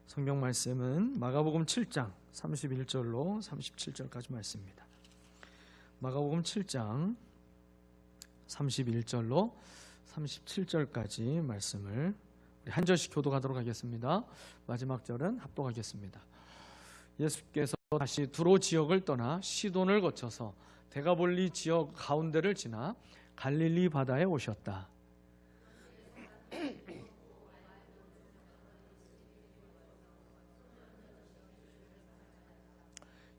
성경 말씀은 마가복음 7장 31절로 37절까지 말씀입니다. 마가복음 7장 31절로 37절까지 말씀을 우리 한 절씩 교독하도록 하겠습니다. 마지막 절은 합독하겠습니다. 예수께서 다시 두로 지역을 떠나 시돈을 거쳐서 데가볼리 지역 가운데를 지나 갈릴리 바다에 오셨다.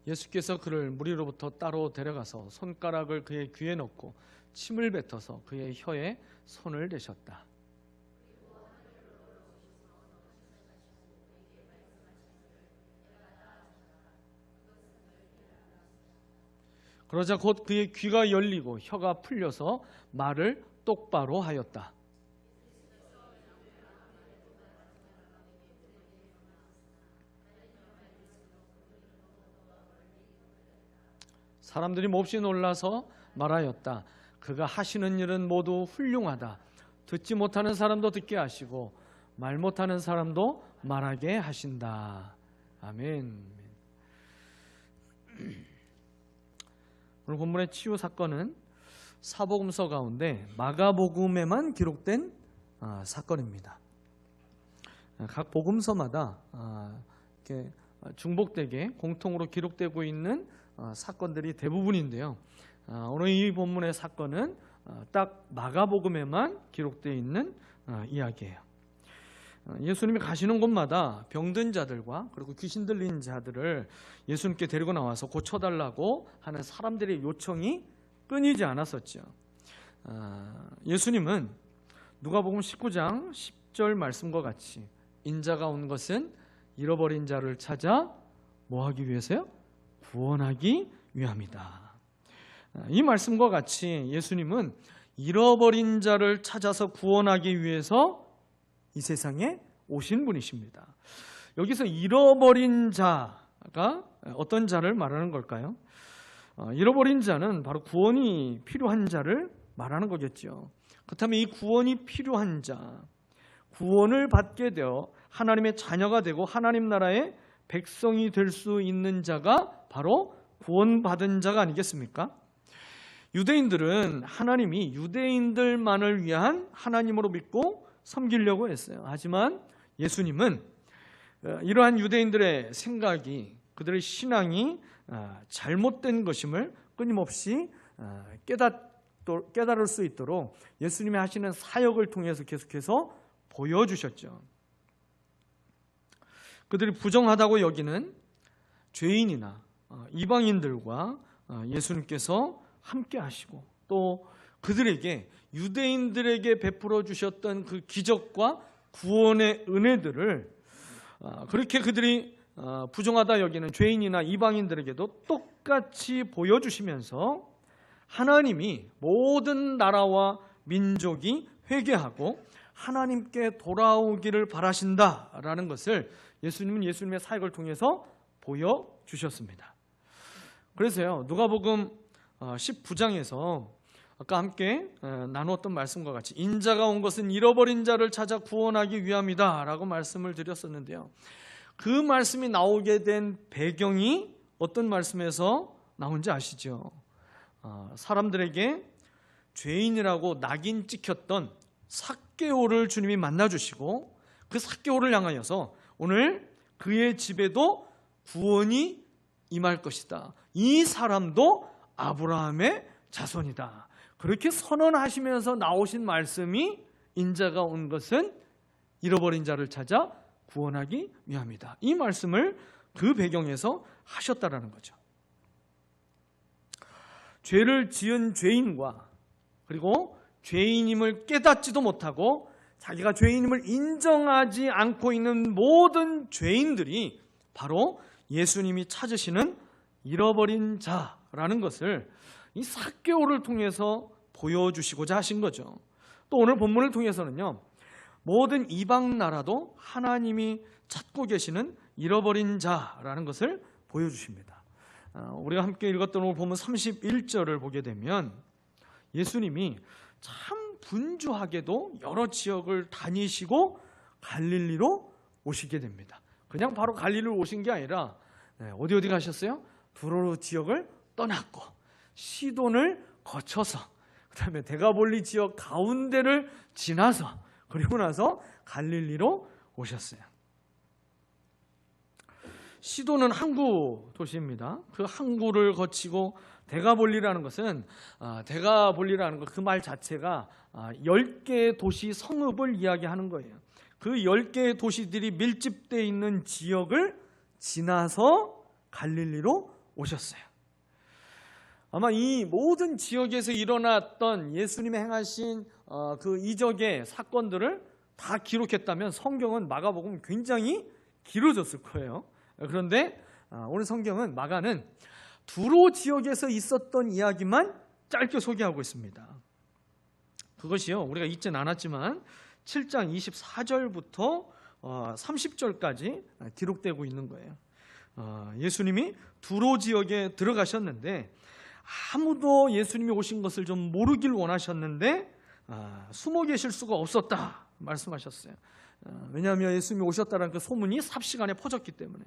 예수께서 그를 무리로부터 따로 데려가서 손가락을 그의 귀에 넣고 침을 뱉어서 그의 혀에 손을 대셨다. 그러자 곧 그의 귀가 열리고 혀가 풀려서 말을 똑바로 하였다. 사람들이 몹시 놀라서 말하였다. 그가 하시는 일은 모두 훌륭하다. 듣지 못하는 사람도 듣게 하시고 말 못하는 사람도 말하게 하신다. 아멘. 오늘 본문의 치유 사건은 사복음서 가운데 마가복음에만 기록된 사건입니다. 각 복음서마다 이렇게 중복되게 공통으로 기록되고 있는 사건들이 대부분인데요. 오늘 이 본문의 사건은 딱 마가복음에만 기록되어 있는 이야기예요. 예수님이 가시는 곳마다 병든 자들과 그리고 귀신 들린 자들을 예수님께 데리고 나와서 고쳐달라고 하는 사람들의 요청이 끊이지 않았었죠. 예수님은 누가복음 19장 10절 말씀과 같이 인자가 온 것은 잃어버린 자를 찾아 뭐 하기 위해서요? 구원하기 위함이다. 이 말씀과 같이 예수님은 잃어버린 자를 찾아서 구원하기 위해서 이 세상에 오신 분이십니다. 여기서 잃어버린 자가 어떤 자를 말하는 걸까요? 잃어버린 자는 바로 구원이 필요한 자를 말하는 거겠죠. 그렇다면 이 구원이 필요한 자, 구원을 받게 되어 하나님의 자녀가 되고 하나님 나라의 백성이 될 수 있는 자가 바로 구원받은 자가 아니겠습니까? 유대인들은 하나님이 유대인들만을 위한 하나님으로 믿고 섬기려고 했어요. 하지만 예수님은 이러한 유대인들의 생각이, 그들의 신앙이 잘못된 것임을 끊임없이 깨달을 수 있도록 예수님이 하시는 사역을 통해서 계속해서 보여주셨죠. 그들이 부정하다고 여기는 죄인이나 이방인들과 예수님께서 함께 하시고 또 그들에게 유대인들에게 베풀어 주셨던 그 기적과 구원의 은혜들을 그렇게 그들이 부정하다 여기는 죄인이나 이방인들에게도 똑같이 보여주시면서 하나님이 모든 나라와 민족이 회개하고 하나님께 돌아오기를 바라신다라는 것을 예수님은 예수님의 사역을 통해서 보여주셨습니다. 그래서요, 누가복음 19장에서 아까 함께 나누었던 말씀과 같이 인자가 온 것은 잃어버린 자를 찾아 구원하기 위함이다 라고 말씀을 드렸었는데요. 그 말씀이 나오게 된 배경이 어떤 말씀에서 나온지 아시죠? 사람들에게 죄인이라고 낙인 찍혔던 삭개오를 주님이 만나주시고 그 삭개오를 향하여서 오늘 그의 집에도 구원이 임할 것이다. 이 사람도 아브라함의 자손이다. 그렇게 선언하시면서 나오신 말씀이 인자가 온 것은 잃어버린 자를 찾아 구원하기 위함이다. 이 말씀을 그 배경에서 하셨다라는 거죠. 죄를 지은 죄인과 그리고 죄인임을 깨닫지도 못하고 자기가 죄인임을 인정하지 않고 있는 모든 죄인들이 바로 예수님이 찾으시는 잃어버린 자라는 것을 이 삭개오를 통해서 보여주시고자 하신 거죠. 또 오늘 본문을 통해서는요, 모든 이방 나라도 하나님이 찾고 계시는 잃어버린 자라는 것을 보여주십니다. 우리가 함께 읽었던 오늘 본문 31절을 보게 되면 예수님이 참 분주하게도 여러 지역을 다니시고 갈릴리로 오시게 됩니다. 그냥 바로 갈릴리로 오신 게 아니라 어디 가셨어요? 두로 지역을 떠났고 시돈을 거쳐서 그다음에 데가볼리 지역 가운데를 지나서 그리고 나서 갈릴리로 오셨어요. 시돈은 항구 도시입니다. 그 항구를 거치고 데가볼리라는 것은 데가볼리라는 것 그 말 자체가 10개의 도시 성읍을 이야기하는 거예요. 그 10개의 도시들이 밀집되어 있는 지역을 지나서 갈릴리로 오셨어요. 아마 이 모든 지역에서 일어났던 예수님이 행하신 그 이적의 사건들을 다 기록했다면 성경은 마가복음 굉장히 길어졌을 거예요. 그런데 오늘 성경은 마가는 두로 지역에서 있었던 이야기만 짧게 소개하고 있습니다. 그것이요, 우리가 잊진 않았지만 7장 24절부터 30절까지 기록되고 있는 거예요. 예수님이 두로 지역에 들어가셨는데 아무도 예수님이 오신 것을 좀 모르길 원하셨는데 숨어 계실 수가 없었다 말씀하셨어요. 왜냐하면 예수님이 오셨다는 그 소문이 삽시간에 퍼졌기 때문에.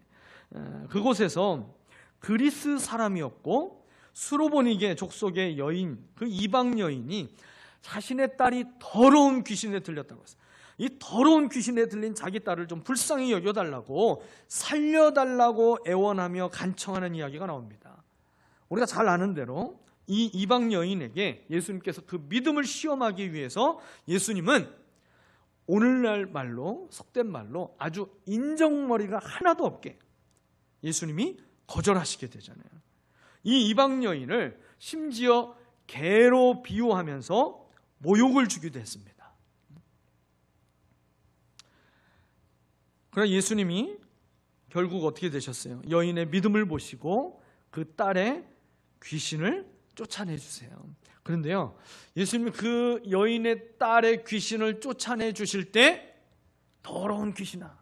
그곳에서 그리스 사람이었고 수로보니게 족속의 여인, 그 이방 여인이 자신의 딸이 더러운 귀신에 들렸다고 했어요. 이 더러운 귀신에 들린 자기 딸을 좀 불쌍히 여겨달라고 살려달라고 애원하며 간청하는 이야기가 나옵니다. 우리가 잘 아는 대로 이 이방 여인에게 예수님께서 그 믿음을 시험하기 위해서 예수님은 오늘날 말로, 속된 말로 아주 인정머리가 하나도 없게 예수님이 거절하시게 되잖아요. 이 이방 여인을 심지어 개로 비유하면서 모욕을 주기도 했습니다. 그러나 예수님이 결국 어떻게 되셨어요? 여인의 믿음을 보시고 그 딸의 귀신을 쫓아내 주세요. 그런데요, 예수님이 그 여인의 딸의 귀신을 쫓아내 주실 때 더러운 귀신아,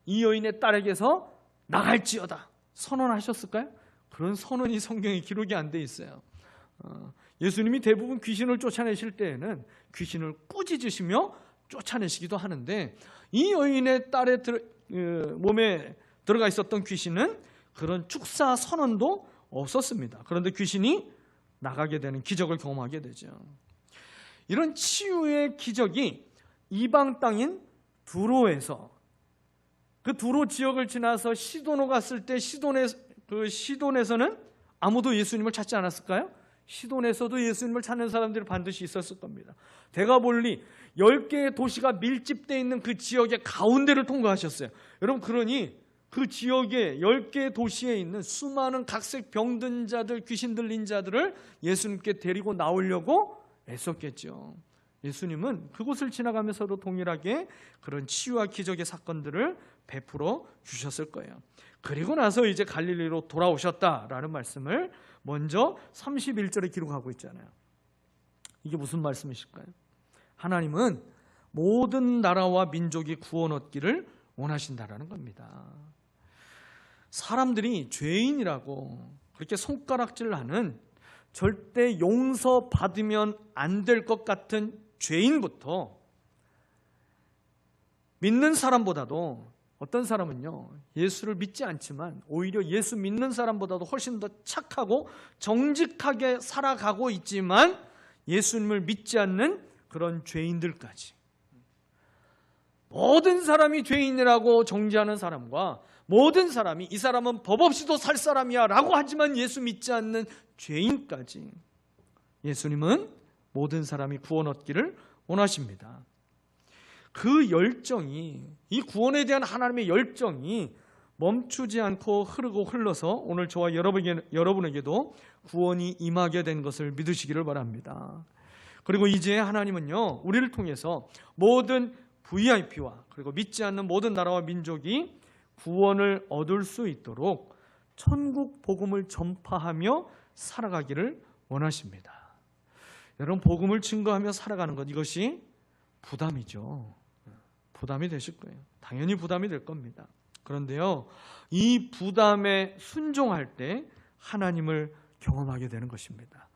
이 여인의 딸에게서 나갈지어다 선언하셨을까요? 그런 선언이 성경에 기록이 안 돼 있어요. 예수님이 대부분 귀신을 쫓아내실 때에는 귀신을 꾸짖으시며 쫓아내시기도 하는데 이 여인의 딸의 몸에 들어가 있었던 귀신은 그런 축사 선언도 없었습니다. 그런데 귀신이 나가게 되는 기적을 경험하게 되죠. 이런 치유의 기적이 이방 땅인 두로에서, 그 두로 지역을 지나서 시돈으로 갔을 때 시돈에서는 아무도 예수님을 찾지 않았을까요? 시돈에서도 예수님을 찾는 사람들이 반드시 있었을 겁니다. 데가볼리 10개의 도시가 밀집되어 있는 그 지역의 가운데를 통과하셨어요. 여러분, 그러니 그 지역의 10개의 도시에 있는 수많은 각색 병든 자들, 귀신 들린 자들을 예수님께 데리고 나오려고 애썼겠죠. 예수님은 그곳을 지나가면서도 동일하게 그런 치유와 기적의 사건들을 베풀어 주셨을 거예요. 그리고 나서 이제 갈릴리로 돌아오셨다라는 말씀을 먼저 31절에 기록하고 있잖아요. 이게 무슨 말씀이실까요? 하나님은 모든 나라와 민족이 구원 얻기를 원하신다라는 겁니다. 사람들이 죄인이라고 그렇게 손가락질하는, 절대 용서받으면 안 될 것 같은 죄인부터 믿는 사람보다도, 어떤 사람은요 예수를 믿지 않지만 오히려 예수 믿는 사람보다도 훨씬 더 착하고 정직하게 살아가고 있지만 예수님을 믿지 않는 그런 죄인들까지, 모든 사람이 죄인이라고 정죄하는 사람과 모든 사람이 이 사람은 법 없이도 살 사람이야 라고 하지만 예수 믿지 않는 죄인까지, 예수님은 모든 사람이 구원 얻기를 원하십니다. 그 열정이, 이 구원에 대한 하나님의 열정이 멈추지 않고 흐르고 흘러서 오늘 저와 여러분에게도 구원이 임하게 된 것을 믿으시기를 바랍니다. 그리고 이제 하나님은요, 우리를 통해서 모든 VIP와 그리고 믿지 않는 모든 나라와 민족이 구원을 얻을 수 있도록 천국 복음을 전파하며 살아가기를 원하십니다. 여러분, 복음을 증거하며 살아가는 것, 이것이 부담이죠. 부담이 되실 거예요. 당연히 부담이 될 겁니다. 그런데요, 이 부담에 순종할 때 하나님을 경험하게 되는 것입니다.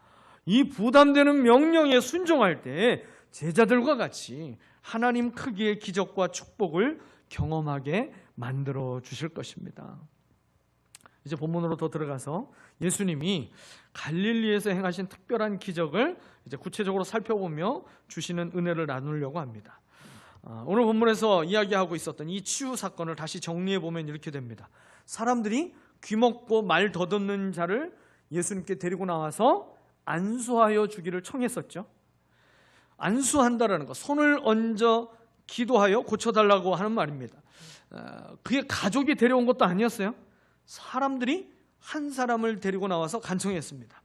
이 부담되는 명령에 순종할 때 제자들과 같이 하나님 크기의 기적과 축복을 경험하게 만들어 주실 것입니다. 이제 본문으로 더 들어가서 예수님이 갈릴리에서 행하신 특별한 기적을 이제 구체적으로 살펴보며 주시는 은혜를 나누려고 합니다. 오늘 본문에서 이야기하고 있었던 이 치유 사건을 다시 정리해 보면 이렇게 됩니다. 사람들이 귀먹고 말 더듬는 자를 예수님께 데리고 나와서 안수하여 주기를 청했었죠. 안수한다라는 것, 손을 얹어 기도하여 고쳐달라고 하는 말입니다. 그게 가족이 데려온 것도 아니었어요. 사람들이 한 사람을 데리고 나와서 간청했습니다.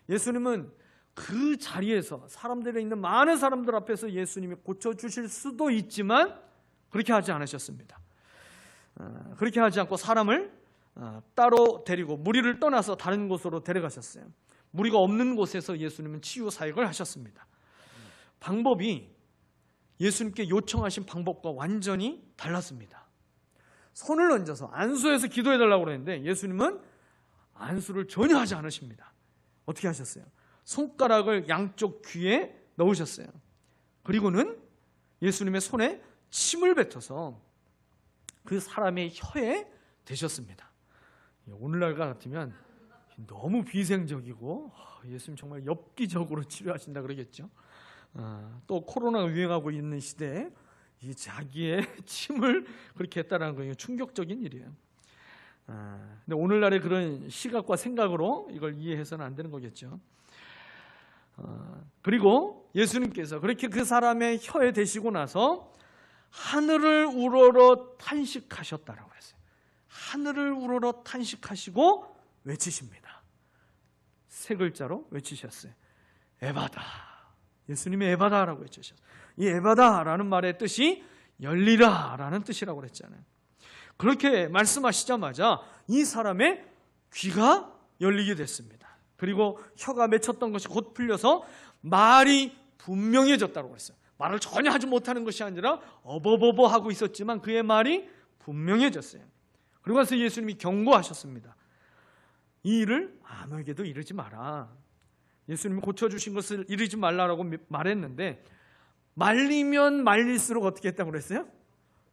예수님은 그 자리에서 사람들이 있는 많은 사람들 앞에서 예수님이 고쳐주실 수도 있지만 그렇게 하지 않으셨습니다. 그렇게 하지 않고 사람을 따로 데리고 무리를 떠나서 다른 곳으로 데려가셨어요. 무리가 없는 곳에서 예수님은 치유 사역을 하셨습니다. 방법이 예수님께 요청하신 방법과 완전히 달랐습니다. 손을 얹어서 안수해서 기도해달라고 그랬는데 예수님은 안수를 전혀 하지 않으십니다. 어떻게 하셨어요? 손가락을 양쪽 귀에 넣으셨어요. 그리고는 예수님의 손에 침을 뱉어서 그 사람의 혀에 대셨습니다. 오늘날 같으면 너무 비생적이고 예수님 정말 엽기적으로 치료하신다 그러겠죠. 또 코로나가 유행하고 있는 시대에 이 자기의 침을 그렇게 했다는 거 충격적인 일이에요. 근데 오늘날의 그런 시각과 생각으로 이걸 이해해서는 안 되는 거겠죠. 그리고 예수님께서 그렇게 그 사람의 혀에 대시고 나서 하늘을 우러러 탄식하셨다라고 했어요. 하늘을 우러러 탄식하시고 외치십니다. 세 글자로 외치셨어요. 에바다. 예수님이 에바다라고 외치셨어요. 이 에바다라는 말의 뜻이 열리라라는 뜻이라고 그랬잖아요. 그렇게 말씀하시자마자 이 사람의 귀가 열리게 됐습니다. 그리고 혀가 맺혔던 것이 곧 풀려서 말이 분명해졌다고 그랬어요. 말을 전혀 하지 못하는 것이 아니라 어버버버 하고 있었지만 그의 말이 분명해졌어요. 그러고 나서 예수님이 경고하셨습니다. 이 일을 아무에게도 이르지 마라. 예수님이 고쳐주신 것을 이르지 말라라고 말했는데 말리면 말릴수록 어떻게 했다고 그랬어요?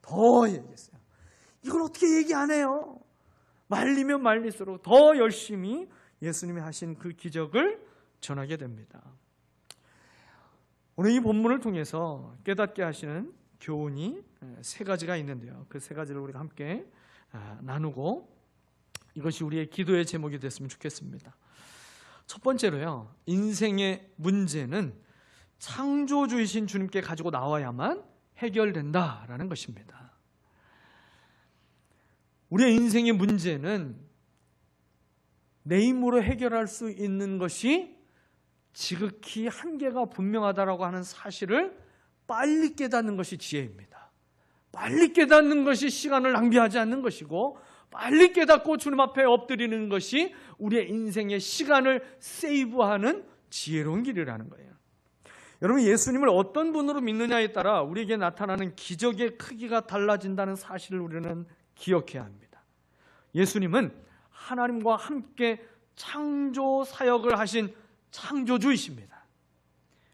더 얘기했어요. 이걸 어떻게 얘기 안 해요? 말리면 말릴수록 더 열심히 예수님이 하신 그 기적을 전하게 됩니다. 오늘 이 본문을 통해서 깨닫게 하시는 교훈이 세 가지가 있는데요. 그 세 가지를 우리가 함께 나누고 이것이 우리의 기도의 제목이 됐으면 좋겠습니다. 첫 번째로요. 인생의 문제는 창조주이신 주님께 가지고 나와야만 해결된다라는 것입니다. 우리의 인생의 문제는 내 힘으로 해결할 수 있는 것이 지극히 한계가 분명하다라고 하는 사실을 빨리 깨닫는 것이 지혜입니다. 빨리 깨닫는 것이 시간을 낭비하지 않는 것이고 빨리 깨닫고 주님 앞에 엎드리는 것이 우리의 인생의 시간을 세이브하는 지혜로운 길이라는 거예요. 여러분, 예수님을 어떤 분으로 믿느냐에 따라 우리에게 나타나는 기적의 크기가 달라진다는 사실을 우리는 기억해야 합니다. 예수님은 하나님과 함께 창조 사역을 하신 창조주이십니다.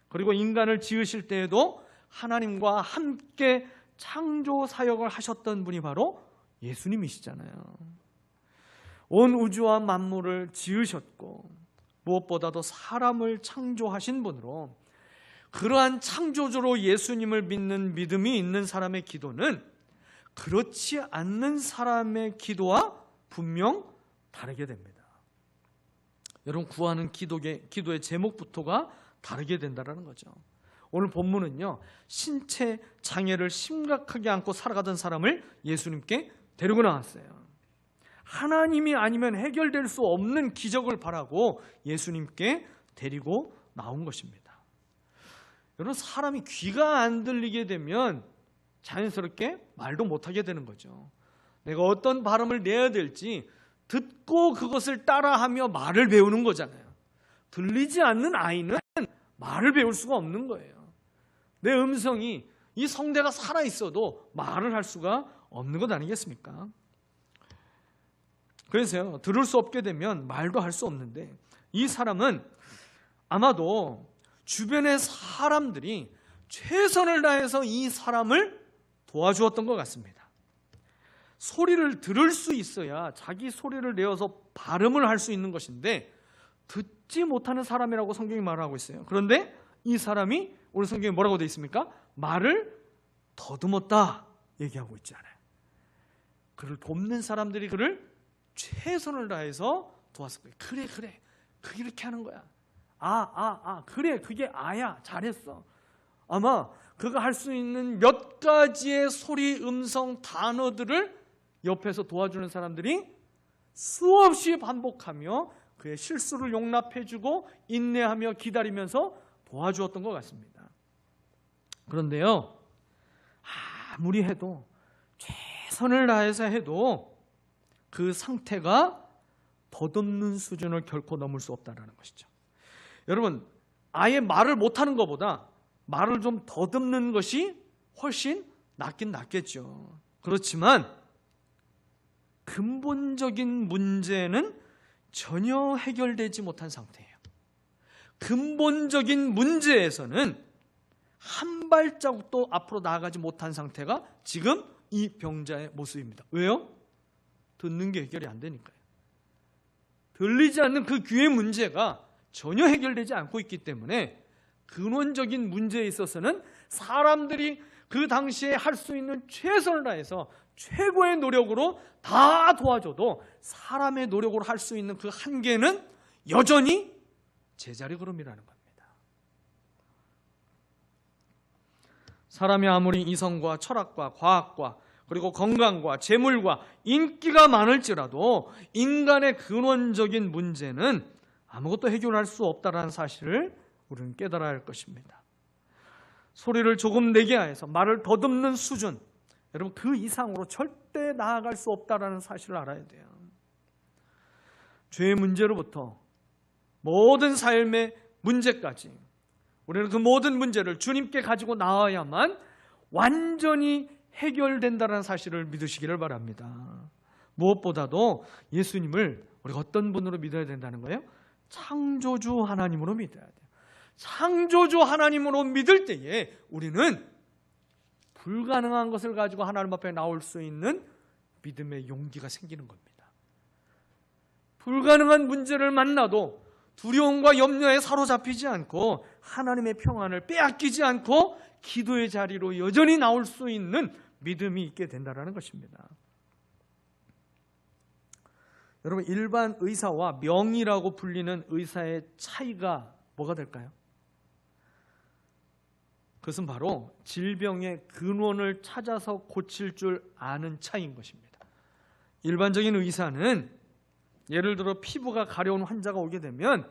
그리고 인간을 지으실 때에도 하나님과 함께 창조 사역을 하셨던 분이 바로 예수님이시잖아요. 온 우주와 만물을 지으셨고 무엇보다도 사람을 창조하신 분으로 그러한 창조주로 예수님을 믿는 믿음이 있는 사람의 기도는 그렇지 않는 사람의 기도와 분명 다르게 됩니다. 여러분, 구하는 기도의 제목부터가 다르게 된다는 거죠. 오늘 본문은요, 신체 장애를 심각하게 안고 살아가던 사람을 예수님께 데리고 나왔어요. 하나님이 아니면 해결될 수 없는 기적을 바라고 예수님께 데리고 나온 것입니다. 여러분, 사람이 귀가 안 들리게 되면 자연스럽게 말도 못하게 되는 거죠. 내가 어떤 발음을 내야 될지 듣고 그것을 따라하며 말을 배우는 거잖아요. 들리지 않는 아이는 말을 배울 수가 없는 거예요. 내 음성이, 이 성대가 살아있어도 말을 할 수가 없는 것 아니겠습니까? 그래서요, 들을 수 없게 되면 말도 할 수 없는데 이 사람은 아마도 주변의 사람들이 최선을 다해서 이 사람을 도와주었던 것 같습니다. 소리를 들을 수 있어야 자기 소리를 내어서 발음을 할 수 있는 것인데 듣지 못하는 사람이라고 성경이 말하고 있어요. 그런데 이 사람이 오늘 성경에 뭐라고 되어 있습니까? 말을 더듬었다 얘기하고 있지 않아요. 그를 돕는 사람들이 그를 최선을 다해서 도왔을 거예요. 그래 그게 이렇게 하는 거야. 그래 그게 아야, 잘했어. 아마 그가 할 수 있는 몇 가지의 소리, 음성, 단어들을 옆에서 도와주는 사람들이 수없이 반복하며 그의 실수를 용납해주고 인내하며 기다리면서 도와주었던 것 같습니다. 그런데요, 아무리 해도, 최선을 다해서 해도 그 상태가 더듬는 수준을 결코 넘을 수 없다는 것이죠. 여러분, 아예 말을 못하는 것보다 말을 좀 더듬는 것이 훨씬 낫긴 낫겠죠. 그렇지만 근본적인 문제는 전혀 해결되지 못한 상태예요. 근본적인 문제에서는 한 발자국도 앞으로 나아가지 못한 상태가 지금 이 병자의 모습입니다. 왜요? 듣는 게 해결이 안 되니까요. 들리지 않는 그 귀의 문제가 전혀 해결되지 않고 있기 때문에 근원적인 문제에 있어서는 사람들이 그 당시에 할 수 있는 최선을 다해서 최고의 노력으로 다 도와줘도 사람의 노력으로 할 수 있는 그 한계는 여전히 제자리 걸음이라는 겁니다. 사람이 아무리 이성과 철학과 과학과 그리고 건강과 재물과 인기가 많을지라도 인간의 근원적인 문제는 아무것도 해결할 수 없다는 사실을 우리는 깨달아야 할 것입니다. 소리를 조금 내게 하여서 말을 더듬는 수준, 여러분 그 이상으로 절대 나아갈 수 없다는 사실을 알아야 돼요. 죄의 문제로부터 모든 삶의 문제까지 우리는 그 모든 문제를 주님께 가지고 나와야만 완전히 해결된다는 사실을 믿으시기를 바랍니다. 무엇보다도 예수님을 우리가 어떤 분으로 믿어야 된다는 거예요? 창조주 하나님으로 믿어야 돼요. 창조주 하나님으로 믿을 때에 우리는 불가능한 것을 가지고 하나님 앞에 나올 수 있는 믿음의 용기가 생기는 겁니다. 불가능한 문제를 만나도 두려움과 염려에 사로잡히지 않고 하나님의 평안을 빼앗기지 않고 기도의 자리로 여전히 나올 수 있는 믿음이 있게 된다는 것입니다. 여러분, 일반 의사와 명의라고 불리는 의사의 차이가 뭐가 될까요? 그것은 바로 질병의 근원을 찾아서 고칠 줄 아는 차이인 것입니다. 일반적인 의사는 예를 들어 피부가 가려운 환자가 오게 되면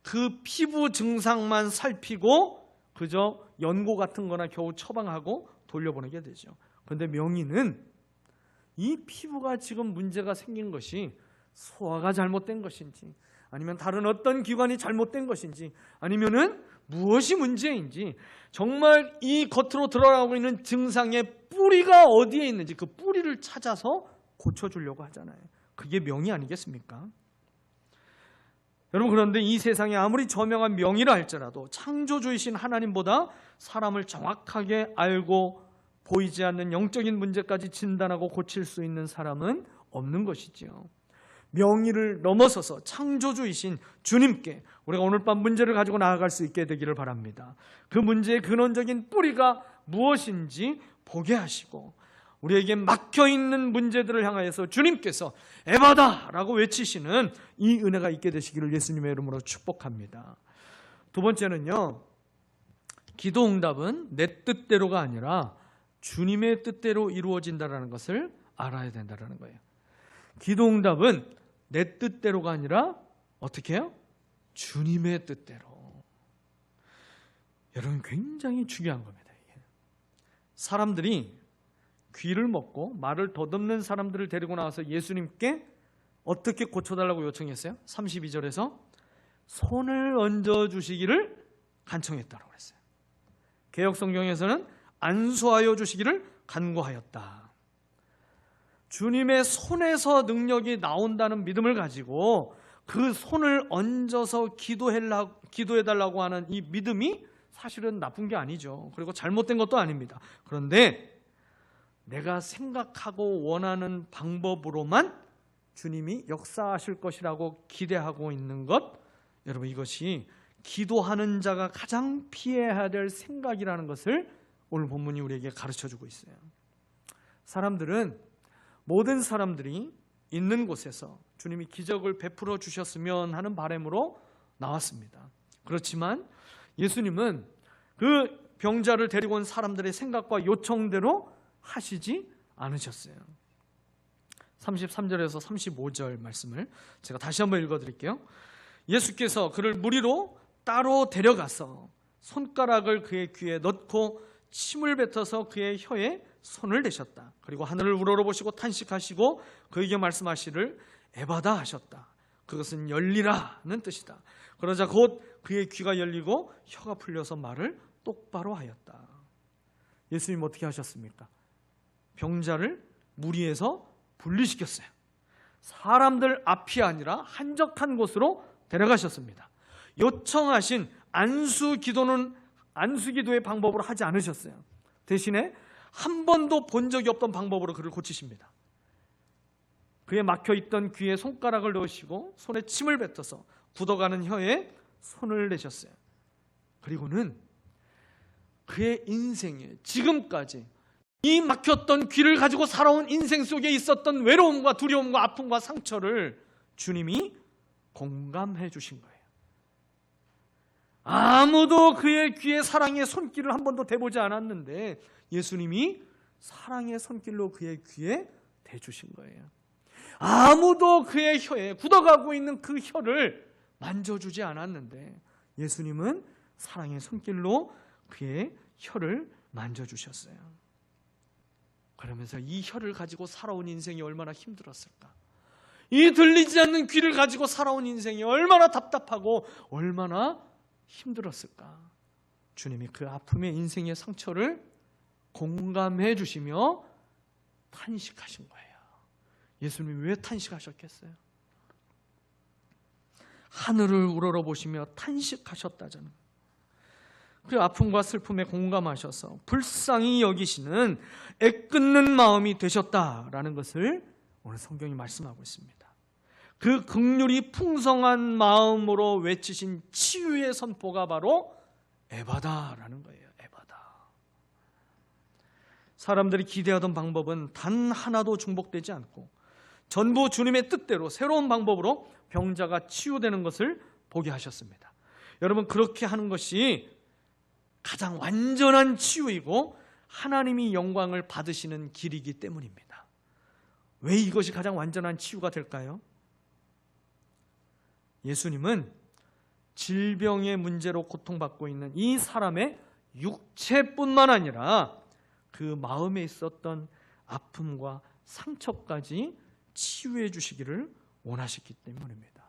그 피부 증상만 살피고 그저 연고 같은 거나 겨우 처방하고 돌려보내게 되죠. 그런데 명의는 이 피부가 지금 문제가 생긴 것이 소화가 잘못된 것인지 아니면 다른 어떤 기관이 잘못된 것인지 아니면은 무엇이 문제인지 정말 이 겉으로 드러나고 있는 증상의 뿌리가 어디에 있는지 그 뿌리를 찾아서 고쳐주려고 하잖아요. 그게 명의 아니겠습니까? 여러분, 그런데 이 세상에 아무리 저명한 명의라 할지라도 창조주이신 하나님보다 사람을 정확하게 알고 보이지 않는 영적인 문제까지 진단하고 고칠 수 있는 사람은 없는 것이지요. 명의를 넘어서서 창조주이신 주님께 우리가 오늘 밤 문제를 가지고 나아갈 수 있게 되기를 바랍니다. 그 문제의 근원적인 뿌리가 무엇인지 보게 하시고 우리에게 막혀있는 문제들을 향하여서 주님께서 에바다! 라고 외치시는 이 은혜가 있게 되시기를 예수님의 이름으로 축복합니다. 두 번째는요, 기도 응답은 내 뜻대로가 아니라 주님의 뜻대로 이루어진다는 것을 알아야 된다는 거예요. 기도 응답은 내 뜻대로가 아니라 어떻게 해요? 주님의 뜻대로. 여러분, 굉장히 중요한 겁니다. 이게. 사람들이 귀를 먹고 말을 더듬는 사람들을 데리고 나와서 예수님께 어떻게 고쳐달라고 요청했어요? 32절에서 손을 얹어주시기를 간청했다고 했어요. 개역성경에서는 안수하여 주시기를 간구하였다. 주님의 손에서 능력이 나온다는 믿음을 가지고 그 손을 얹어서 기도해달라고 하는 이 믿음이 사실은 나쁜 게 아니죠. 그리고 잘못된 것도 아닙니다. 그런데 내가 생각하고 원하는 방법으로만 주님이 역사하실 것이라고 기대하고 있는 것, 여러분 이것이 기도하는 자가 가장 피해야 될 생각이라는 것을 오늘 본문이 우리에게 가르쳐주고 있어요. 모든 사람들이 있는 곳에서 주님이 기적을 베풀어 주셨으면 하는 바람으로 나왔습니다. 그렇지만 예수님은 그 병자를 데리고 온 사람들의 생각과 요청대로 하시지 않으셨어요. 33절에서 35절 말씀을 제가 다시 한번 읽어드릴게요. 예수께서 그를 무리로 따로 데려가서 손가락을 그의 귀에 넣고 침을 뱉어서 그의 혀에 손을 대셨다. 그리고 하늘을 우러러보시고 탄식하시고 그에게 말씀하시를 에바다 하셨다. 그것은 열리라는 뜻이다. 그러자 곧 그의 귀가 열리고 혀가 풀려서 말을 똑바로 하였다. 예수님 어떻게 하셨습니까? 병자를 무리에서 분리시켰어요. 사람들 앞이 아니라 한적한 곳으로 데려가셨습니다. 요청하신 안수기도의 방법으로 하지 않으셨어요. 대신에 한 번도 본 적이 없던 방법으로 그를 고치십니다. 그의 막혀있던 귀에 손가락을 넣으시고 손에 침을 뱉어서 굳어가는 혀에 손을 내셨어요. 그리고는 그의 인생에 지금까지 이 막혔던 귀를 가지고 살아온 인생 속에 있었던 외로움과 두려움과 아픔과 상처를 주님이 공감해 주신 거예요. 아무도 그의 귀에 사랑의 손길을 한 번도 대보지 않았는데 예수님이 사랑의 손길로 그의 귀에 대주신 거예요. 아무도 그의 혀에 굳어가고 있는 그 혀를 만져주지 않았는데 예수님은 사랑의 손길로 그의 혀를 만져주셨어요. 그러면서 이 혀를 가지고 살아온 인생이 얼마나 힘들었을까? 이 들리지 않는 귀를 가지고 살아온 인생이 얼마나 답답하고 얼마나 힘들었을까? 주님이 그 아픔의 인생의 상처를 공감해 주시며 탄식하신 거예요. 예수님이 왜 탄식하셨겠어요? 하늘을 우러러보시며 탄식하셨다잖아요. 그 아픔과 슬픔에 공감하셔서 불쌍히 여기시는 애끓는 마음이 되셨다라는 것을 오늘 성경이 말씀하고 있습니다. 그 긍휼이 풍성한 마음으로 외치신 치유의 선포가 바로 에바다라는 거예요. 에바다. 사람들이 기대하던 방법은 단 하나도 중복되지 않고 전부 주님의 뜻대로 새로운 방법으로 병자가 치유되는 것을 보게 하셨습니다. 여러분, 그렇게 하는 것이 가장 완전한 치유이고 하나님이 영광을 받으시는 길이기 때문입니다. 왜 이것이 가장 완전한 치유가 될까요? 예수님은 질병의 문제로 고통받고 있는 이 사람의 육체뿐만 아니라 그 마음에 있었던 아픔과 상처까지 치유해 주시기를 원하셨기 때문입니다.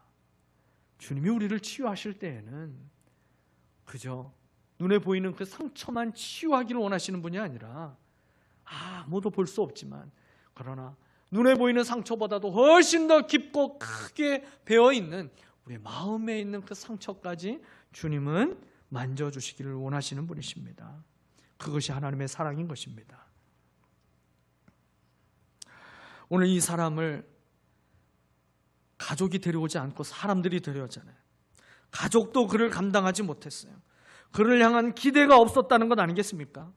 주님이 우리를 치유하실 때에는 그저 눈에 보이는 그 상처만 치유하기를 원하시는 분이 아니라 아무도 볼 수 없지만 그러나 눈에 보이는 상처보다도 훨씬 더 깊고 크게 배어있는 우리 마음에 있는 그 상처까지 주님은 만져주시기를 원하시는 분이십니다. 그것이 하나님의 사랑인 것입니다. 오늘 이 사람을 가족이 데려오지 않고 사람들이 데려오잖아요. 가족도 그를 감당하지 못했어요. 그를 향한 기대가 없었다는 것 아니겠습니까?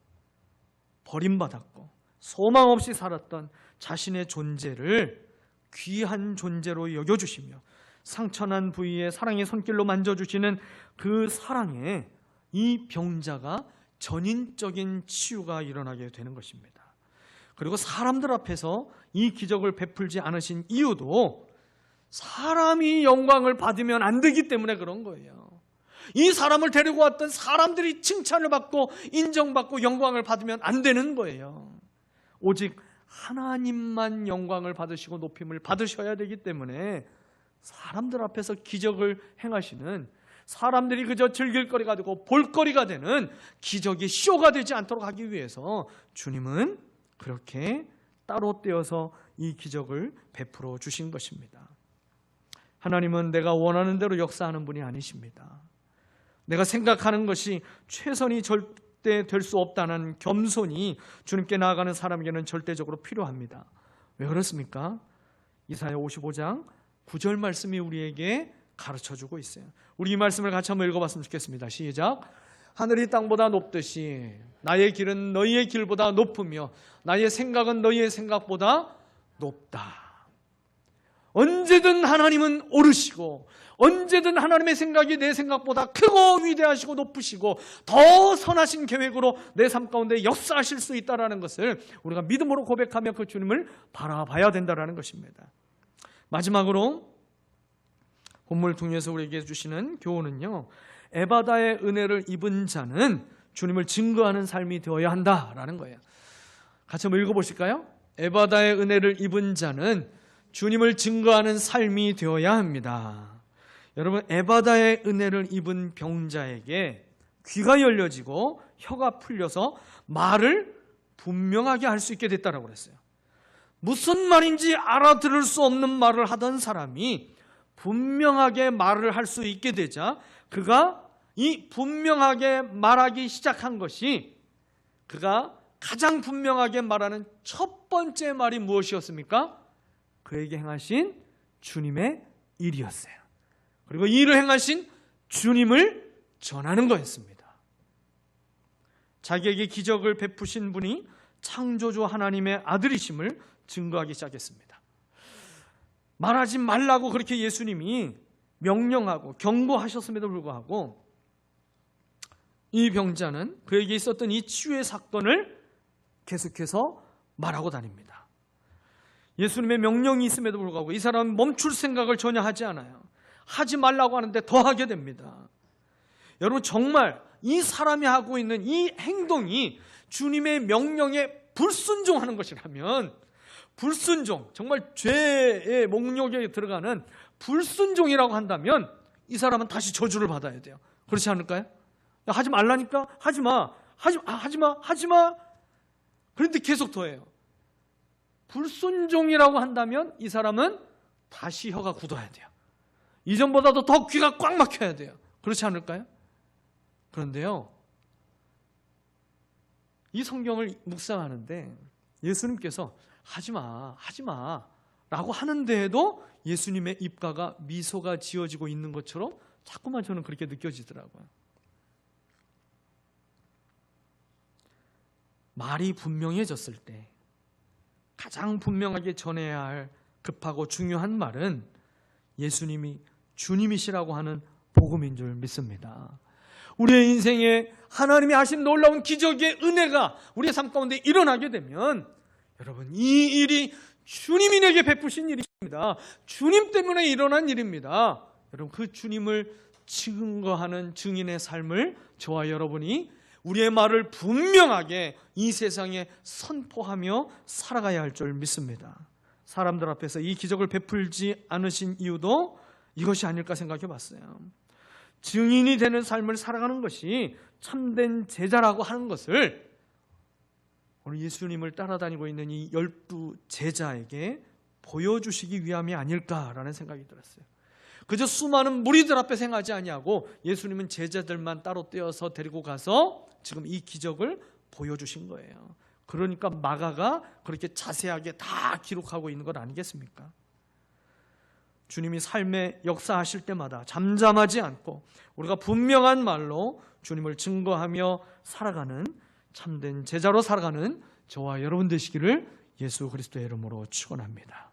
버림받았고 소망 없이 살았던 자신의 존재를 귀한 존재로 여겨주시며 상처난 부위에 사랑의 손길로 만져주시는 그 사랑에 이 병자가 전인적인 치유가 일어나게 되는 것입니다. 그리고 사람들 앞에서 이 기적을 베풀지 않으신 이유도 사람이 영광을 받으면 안 되기 때문에 그런 거예요. 이 사람을 데리고 왔던 사람들이 칭찬을 받고 인정받고 영광을 받으면 안 되는 거예요. 오직 하나님만 영광을 받으시고 높임을 받으셔야 되기 때문에 사람들 앞에서 기적을 행하시는, 사람들이 그저 즐길거리가 되고 볼거리가 되는 기적이 쇼가 되지 않도록 하기 위해서 주님은 그렇게 따로 떼어서 이 기적을 베풀어 주신 것입니다. 하나님은 내가 원하는 대로 역사하는 분이 아니십니다. 내가 생각하는 것이 최선이 절대 될 수 없다는 겸손이 주님께 나아가는 사람에게는 절대적으로 필요합니다. 왜 그렇습니까? 이사야 55장 9절 말씀이 우리에게 가르쳐주고 있어요. 우리 이 말씀을 같이 한번 읽어봤으면 좋겠습니다. 시작. 하늘이 땅보다 높듯이 나의 길은 너희의 길보다 높으며 나의 생각은 너희의 생각보다 높다. 언제든 하나님은 오르시고 언제든 하나님의 생각이 내 생각보다 크고 위대하시고 높으시고 더 선하신 계획으로 내 삶 가운데 역사하실 수 있다는 것을 우리가 믿음으로 고백하며 그 주님을 바라봐야 된다는 것입니다. 마지막으로 본문을 통해서 우리에게 주시는 교훈은요, 에바다의 은혜를 입은 자는 주님을 증거하는 삶이 되어야 한다라는 거예요. 같이 한번 읽어보실까요? 에바다의 은혜를 입은 자는 주님을 증거하는 삶이 되어야 합니다. 여러분, 에바다의 은혜를 입은 병자에게 귀가 열려지고 혀가 풀려서 말을 분명하게 할 수 있게 됐다고 그랬어요. 무슨 말인지 알아들을 수 없는 말을 하던 사람이 분명하게 말을 할 수 있게 되자 그가 이 분명하게 말하기 시작한 것이 그가 가장 분명하게 말하는 첫 번째 말이 무엇이었습니까? 그에게 행하신 주님의 일이었어요. 그리고 이 일을 행하신 주님을 전하는 거였습니다. 자기에게 기적을 베푸신 분이 창조주 하나님의 아들이심을 증거하기 시작했습니다. 말하지 말라고 그렇게 예수님이 명령하고 경고하셨음에도 불구하고 이 병자는 그에게 있었던 이 치유의 사건을 계속해서 말하고 다닙니다. 예수님의 명령이 있음에도 불구하고 이 사람은 멈출 생각을 전혀 하지 않아요. 하지 말라고 하는데 더 하게 됩니다. 여러분, 정말 이 사람이 하고 있는 이 행동이 주님의 명령에 불순종하는 것이라면, 불순종, 정말 죄의 목록에 들어가는 불순종이라고 한다면 이 사람은 다시 저주를 받아야 돼요. 그렇지 않을까요? 야, 하지 말라니까? 하지 마. 하지 마. 그런데 계속 더해요. 불순종이라고 한다면 이 사람은 다시 혀가 굳어야 돼요. 이전보다도 더 귀가 꽉 막혀야 돼요. 그렇지 않을까요? 그런데요, 이 성경을 묵상하는데 예수님께서 하지마 라고 하는데에도 예수님의 입가가 미소가 지어지고 있는 것처럼 자꾸만 저는 그렇게 느껴지더라고요. 말이 분명해졌을 때 가장 분명하게 전해야 할 급하고 중요한 말은 예수님이 주님이시라고 하는 복음인 줄 믿습니다. 우리의 인생에 하나님이 하신 놀라운 기적의 은혜가 우리의 삶 가운데 일어나게 되면 여러분, 이 일이 주님이 내게 베푸신 일입니다. 주님 때문에 일어난 일입니다. 여러분, 그 주님을 증거하는 증인의 삶을 저와 여러분이 우리의 말을 분명하게 이 세상에 선포하며 살아가야 할 줄 믿습니다. 사람들 앞에서 이 기적을 베풀지 않으신 이유도 이것이 아닐까 생각해 봤어요. 증인이 되는 삶을 살아가는 것이 참된 제자라고 하는 것을 오늘 예수님을 따라다니고 있는 이 12 제자에게 보여주시기 위함이 아닐까라는 생각이 들었어요. 그저 수많은 무리들 앞에 행하지 아니하고 예수님은 제자들만 따로 떼어서 데리고 가서 지금 이 기적을 보여주신 거예요. 그러니까 마가가 그렇게 자세하게 다 기록하고 있는 것 아니겠습니까? 주님이 삶의 역사하실 때마다 잠잠하지 않고 우리가 분명한 말로 주님을 증거하며 살아가는 참된 제자로 살아가는 저와 여러분 되시기를 예수 그리스도의 이름으로 축원합니다.